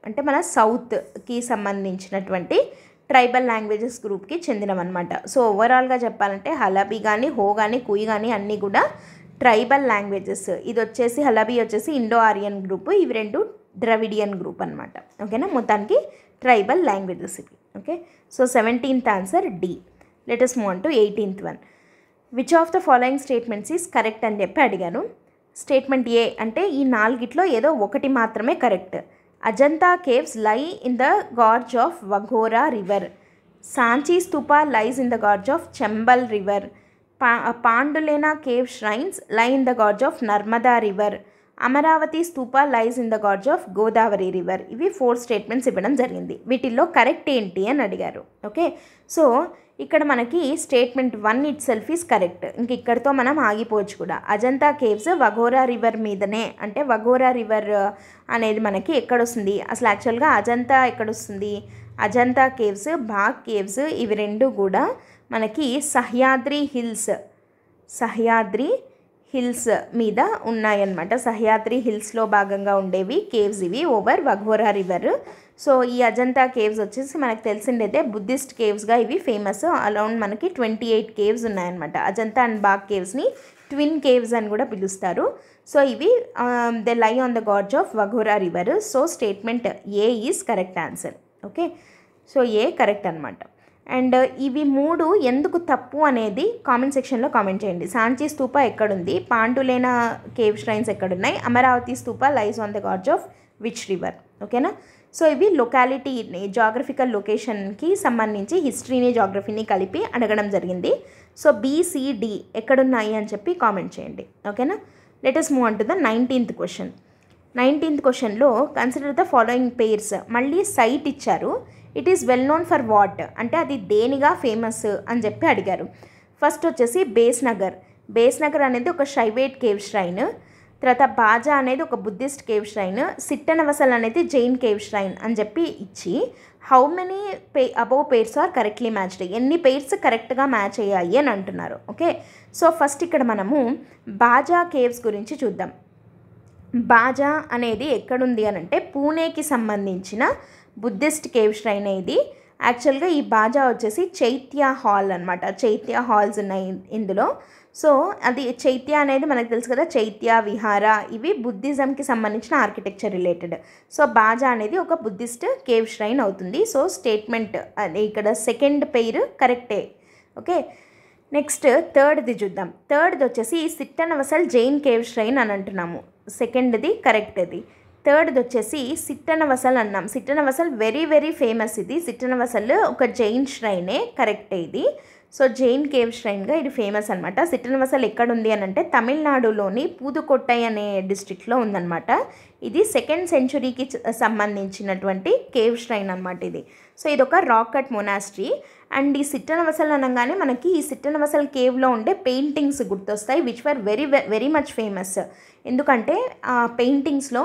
అంటే మన సౌత్కి సంబంధించినటువంటి ట్రైబల్ లాంగ్వేజెస్ గ్రూప్కి చెందినవన్నమాట. సో ఓవరాల్గా చెప్పాలంటే హలాబీ కానీ, హో కానీ, కుయి కానీ అన్నీ కూడా ట్రైబల్ లాంగ్వేజెస్. ఇది వచ్చేసి హలాబీ వచ్చేసి ఇండో ఆరియన్ గ్రూప్, ఇవి రెండు ద్రవిడియన్ గ్రూప్ అనమాట. ఓకేనా, మొత్తానికి ట్రైబల్ లాంగ్వేజెస్ ఇవి. Okay, so 17th answer D. Let us move on to 18th one. Which of the following statements is correct అని చెప్పి అడిగాను. స్టేట్మెంట్ ఏ అంటే ఈ నాలుగిట్లో ఏదో ఒకటి మాత్రమే correct. Ajanta caves lie in the gorge of Waghora river. Sanchi stupa lies in the gorge of Chambal river. Pandulena cave shrines lie in the gorge of Narmada river. Amaravati stupa lies in the gorge of Godavari river. ఇవి 4 statements ఇవ్వడం జరిగింది. వీటిల్లో కరెక్ట్ ఏంటి అని అడిగారు. ఓకే, సో ఇక్కడ మనకి statement 1 it self is correct. ఇంక ఇక్కడితో మనం ఆగిపోవచ్చు కూడా. అజంతా కేవ్స్ వఘోరా రివర్ మీదనే, అంటే వఘోరా రివర్ అనేది మనకి ఎక్కడొస్తుంది అసలు? యాక్చువల్గా అజంతా ఎక్కడొస్తుంది? అజంతా కేవ్స్, బాగ్ కేవ్స్ ఇవి రెండు కూడా మనకి సహ్యాద్రి హిల్స్ మీద ఉన్నాయన్నమాట. సహ్యాద్రి హిల్స్లో భాగంగా ఉండేవి కేవ్స్ ఇవి ఓవర్ వఘోరా రివర్. సో ఈ అజంతా కేవ్స్ వచ్చేసి మనకు తెలిసిండైతే బుద్ధిస్ట్ కేవ్స్గా ఇవి ఫేమస్. అరౌండ్ మనకి 28 కేవ్స్ ఉన్నాయన్నమాట. అజంతా అండ్ బాగ్ కేవ్స్ని ట్విన్ కేవ్స్ అని కూడా పిలుస్తారు. సో ఇవి they lie on the gorge of Waghora river. So statement A is correct answer. Okay, so A correct అనమాట. అండ్ ఇవి 3 ఎందుకు తప్పు అనేది కామెంట్ సెక్షన్లో కామెంట్ చేయండి. సాంచీ స్తూప ఎక్కడుంది, పాండులేనా కేవ్ ష్రైన్స్ ఎక్కడున్నాయి, Amaravati stupa lies on the gorge of which river. ఓకేనా, సో ఇవి లొకాలిటీని, జాగ్రఫికల్ లొకేషన్కి సంబంధించి హిస్టరీని, జాగ్రఫీని కలిపి అడగడం జరిగింది. సో బీసీడి ఎక్కడున్నాయి అని చెప్పి కామెంట్ చేయండి. ఓకేనా, let us move on to the 19th question. 19th క్వశ్చన్లో కన్సిడర్ ద ఫాలోయింగ్ పేర్స్. మళ్ళీ సైట్ ఇచ్చారు. It is well known for what అంటే అది దేనిగా ఫేమస్ అని చెప్పి అడిగారు. ఫస్ట్ వచ్చేసి బేస్నగర్ అనేది ఒక షైవేట్ కేవ్ ష్రైన్. తర్వాత బాజా అనేది ఒక బుద్ధిస్ట్ కేవ్ ష్రైన్. సిట్టనవసల్ అనేది జైన్ కేవ్ ష్రైన్ అని చెప్పి ఇచ్చి how many above pairs are correctly matched, ఎన్ని పేర్స్ కరెక్ట్గా మ్యాచ్ అయ్యాయి అని అంటున్నారు. ఓకే, సో ఫస్ట్ ఇక్కడ మనము బాజా కేవ్స్ గురించి చూద్దాం. బాజా అనేది ఎక్కడుంది అని అంటే పూణేకి సంబంధించిన బుద్ధిస్ట్ కేవ్ ష్రైన్ ఇది. యాక్చువల్గా ఈ బాజా వచ్చేసి చైత్య హాల్ అనమాట. చైత్య హాల్స్ ఉన్నాయి ఇందులో. సో అది చైత్య అనేది మనకు తెలుసు కదా, చైత్య, విహార ఇవి బుద్ధిజంకి సంబంధించిన ఆర్కిటెక్చర్ రిలేటెడ్. సో బాజా అనేది ఒక బుద్ధిస్ట్ కేవ్ ష్రైన్ అవుతుంది. సో స్టేట్మెంట్ ఇక్కడ సెకండ్ పేరు కరెక్టే. ఓకే, నెక్స్ట్ థర్డ్ది చూద్దాం. థర్డ్ది వచ్చేసి సిట్టనవసల్ జైన్ కేవ్ ష్రైన్ అని అంటున్నాము. సెకండ్ది కరెక్ట్ ఇది. థర్డ్ది వచ్చేసి సిట్టనవసల్ అన్నాం. సిట్టనవసల్ వెరీ వెరీ ఫేమస్ ఇది. సిట్టనవసల్ ఒక జైన్ ష్రైనే, కరెక్టే ఇది. సో జైన్ కేవ్ ష్రైన్గా ఇది ఫేమస్ అనమాట. సిట్టనవసల్ ఎక్కడుంది అని అంటే తమిళనాడులోని పూదుకొట్టై అనే డిస్ట్రిక్ట్లో ఉందన్నమాట. ఇది 2nd సెంచురీకి సంబంధించినటువంటి కేవ్ ష్రైన్ అనమాట ఇది. సో ఇది ఒక రాక్ కట్ మొనాస్ట్రీ. అండ్ ఈ సిట్టనవసల్ అనగానే మనకి ఈ సిట్టనవసల్ కేవ్లో ఉండే పెయింటింగ్స్ గుర్తొస్తాయి, which were very much famous. ఎందుకంటే ఆ పెయింటింగ్స్లో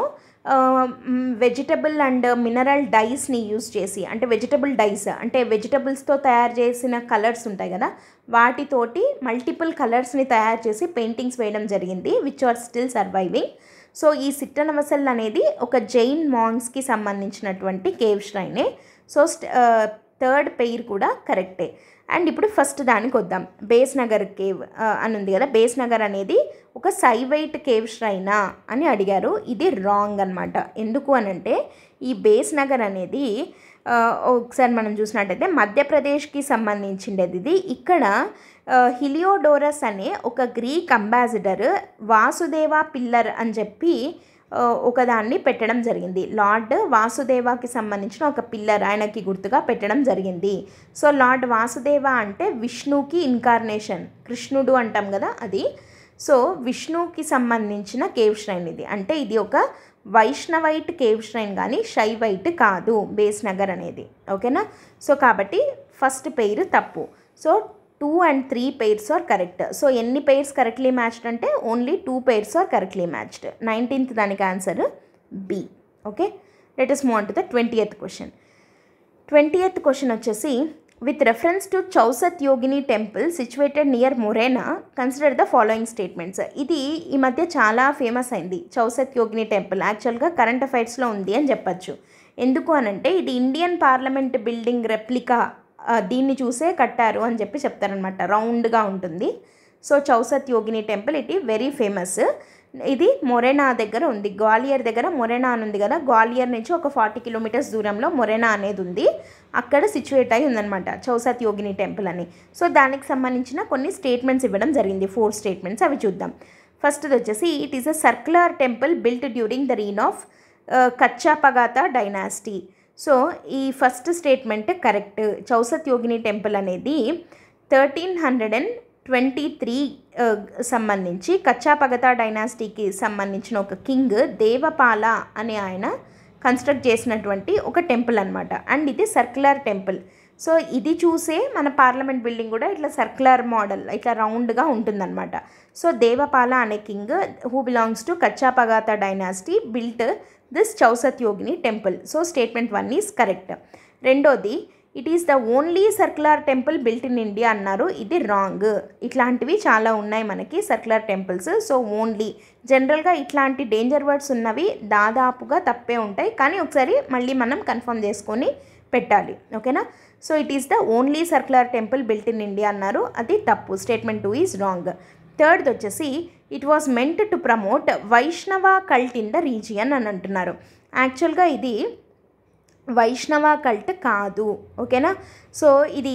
వెజిటబుల్ అండ్ మినరల్ డైస్ని యూజ్ చేసి, అంటే వెజిటబుల్ డైస్ అంటే వెజిటబుల్స్తో తయారు చేసిన కలర్స్ ఉంటాయి కదా, వాటితోటి మల్టిపుల్ కలర్స్ని తయారు చేసి పెయింటింగ్స్ వేయడం జరిగింది, which are still surviving. So ఈ సిట్టనవసల్ అనేది ఒక జైన్ మాంగ్స్కి సంబంధించినటువంటి కేవ్ ష్రైనే. సో థర్డ్ పెయిర్ కూడా కరెక్టే. అండ్ ఇప్పుడు ఫస్ట్ దానికి వద్దాం. బేస్ నగర్ కేవ్ అని ఉంది కదా, బేస్ నగర్ అనేది ఒక సైవైట్ కేవ్ ష్రైనా అని అడిగారు. ఇది రాంగ్ అనమాట. ఎందుకు అనంటే ఈ బేస్ నగర్ అనేది ఒకసారి మనం చూసినట్టయితే మధ్యప్రదేశ్కి సంబంధించిండేది ఇది. ఇక్కడ హిలియోడోరస్ అనే ఒక గ్రీక్ అంబాసిడర్ వాసుదేవ పిల్లర్ అని చెప్పి ఒకదాన్ని పెట్టడం జరిగింది. లార్డ్ వాసుదేవాకి సంబంధించిన ఒక పిల్లర్ ఆయనకి గుర్తుగా పెట్టడం జరిగింది. సో లార్డ్ వాసుదేవ అంటే విష్ణుకి ఇన్కార్నేషన్, కృష్ణుడు అంటాం కదా అది. సో విష్ణుకి సంబంధించిన కేవ్ ష్రైన్ ఇది. అంటే ఇది ఒక వైష్ణవైట్ కేవ్ ష్రైన్ కానీ శైవైట్ కాదు బేస్ నగర్ అనేది. ఓకేనా? సో కాబట్టి ఫస్ట్ పెయిర్ తప్పు. So 2 and 3 pairs are correct. So ఎన్ని pairs correctly matched అంటే only 2 pairs are correctly matched. 19th దానికి answer B. Okay, let us move on to the 20th question. 20th question వచ్చేసి with reference to Chausath Yogini temple situated near Morena, consider the following statements. ఇది ఈ మధ్య చాలా famous అయింది చౌసత్ Yogini temple. యాక్చువల్గా current అఫైర్స్లో ఉంది అని చెప్పచ్చు. ఎందుకు అనంటే ఇది ఇండియన్ పార్లమెంట్ బిల్డింగ్ రెప్లికా, దీన్ని చూసే కట్టారు అని చెప్పి చెప్తారనమాట. రౌండ్గా ఉంటుంది. So Chausath Yogini temple it ఈ వెరీ ఫేమస్. ఇది మొరెనా దగ్గర ఉంది, గ్వాలియర్ దగ్గర మొరెనా అని ఉంది కదా, గ్వాలియర్ నుంచి ఒక 40 kilometers దూరంలో మొరెనా అనేది ఉంది. అక్కడ సిచ్యువేట్ అయి ఉందన్నమాట చౌసత్ యోగిని టెంపుల్ అని. సో దానికి సంబంధించిన కొన్ని స్టేట్మెంట్స్ ఇవ్వడం జరిగింది, 4 స్టేట్మెంట్స్. అవి చూద్దాం. ఫస్ట్ది వచ్చేసి it is a circular temple built during the reign of Kachchhapaghata dynasty. So ఈ first statement correct. Chausath Yogini temple అనేది 1323 సంబంధించి కచ్చాపగత డైనాసిటీకి సంబంధించిన ఒక కింగ్ దేవపాల అనే ఆయన కన్స్ట్రక్ట్ చేసినటువంటి ఒక టెంపుల్ అనమాట. అండ్ ఇది సర్క్యులర్ టెంపుల్. సో ఇది చూసే మన పార్లమెంట్ బిల్డింగ్ కూడా ఇట్లా సర్క్యులర్ మోడల్ ఇట్లా రౌండ్గా ఉంటుందన్నమాట. సో దేవపాల అనే king who belongs to Kachchhapaghata dynasty built this Chausath Yogini temple. So statement 1 is correct. రెండోది it is the only circular temple built in India అన్నారు. ఇది రాంగ్. ఇట్లాంటివి చాలా ఉన్నాయి మనకి సర్క్యులర్ టెంపుల్స్. సో ఓన్లీ జనరల్గా ఇట్లాంటి డేంజర్ వర్డ్స్ ఉన్నవి దాదాపుగా తప్పే ఉంటాయి, కానీ ఒకసారి మళ్ళీ మనం కన్ఫర్మ్ చేసుకొని పెట్టాలి. ఓకేనా? So it is the only circular temple built in India అన్నారు. అది తప్పు. Statement 2 is wrong. థర్డ్ వచ్చేసి it was meant to promote వైష్ణవ కల్ట్ ఇన్ ద రీజియన్ అని అంటున్నారు. యాక్చువల్గా ఇది వైష్ణవ కల్ట్ కాదు. ఓకేనా? సో ఇది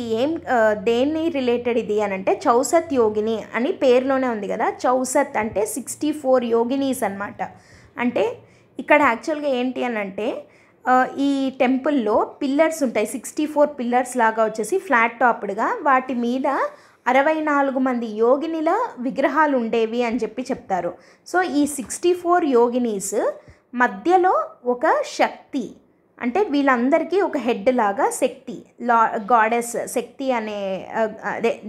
దేన్ని రిలేటెడ్ ఇది అని అంటే చౌసత్ యోగిని అని పేరులోనే ఉంది కదా. చౌసత్ అంటే 64 యోగినీస్ అనమాట. అంటే ఇక్కడ యాక్చువల్గా ఏంటి అని అంటే ఈ టెంపుల్లో పిల్లర్స్ ఉంటాయి, 64 పిల్లర్స్ లాగా వచ్చేసి ఫ్లాట్ టాప్డ్గా, వాటి మీద 64 మంది యోగినిల విగ్రహాలు ఉండేవి అని చెప్పి చెప్తారు. సో ఈ 64 యోగినీస్ మధ్యలో ఒక శక్తి, అంటే వీళ్ళందరికీ ఒక హెడ్ లాగా శక్తి, గాడెస్ శక్తి అనే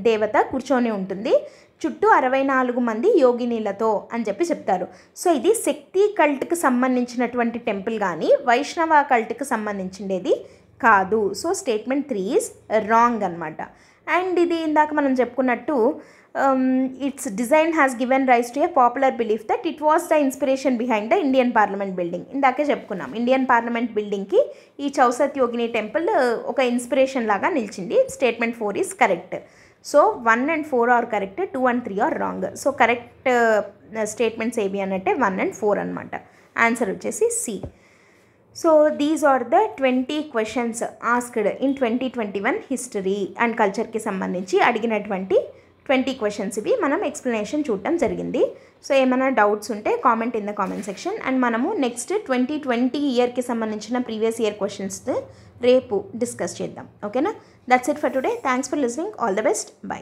దేవత కూర్చొని ఉంటుంది, చుట్టూ 64 మంది యోగినీలతో అని చెప్పి చెప్తారు. సో ఇది శక్తి కల్ట్కి సంబంధించినటువంటి టెంపుల్ కానీ వైష్ణవ కల్ట్కి సంబంధించిండేది కాదు. సో స్టేట్మెంట్ 3 ఈజ్ రాంగ్ అనమాట. అండ్ ఇది ఇందాక మనం చెప్పుకున్నట్టు it's design has given rise to a popular belief that it was the inspiration behind the Indian parliament building. ఇందాకే చెప్పుకున్నాం ఇండియన్ పార్లమెంట్ బిల్డింగ్కి ఈ చౌసత్ యోగిని టెంపుల్ ఒక ఇన్స్పిరేషన్ లాగా నిలిచింది. Statement 4 is correct. So 1 and 4 are correct, 2 and 3 are wrong. So correct statements ఏవి అనంటే 1 and 4 అనమాట. ఆన్సర్ వచ్చేసి C. So these are the 20 questions asked in 2021 history and కల్చర్కి సంబంధించి అడిగినటువంటి 20 questions ఇవి మనం ఎక్స్ప్లెనేషన్ చూడటం జరిగింది. సో ఏమైనా డౌట్స్ ఉంటే comment in the comment section. And మనము నెక్స్ట్ 2020 ఇయర్కి సంబంధించిన ప్రీవియస్ ఇయర్ క్వశ్చన్స్ రేపు డిస్కస్ చేద్దాం. ఓకేనా? That's it for today. Thanks for listening. All the best. By.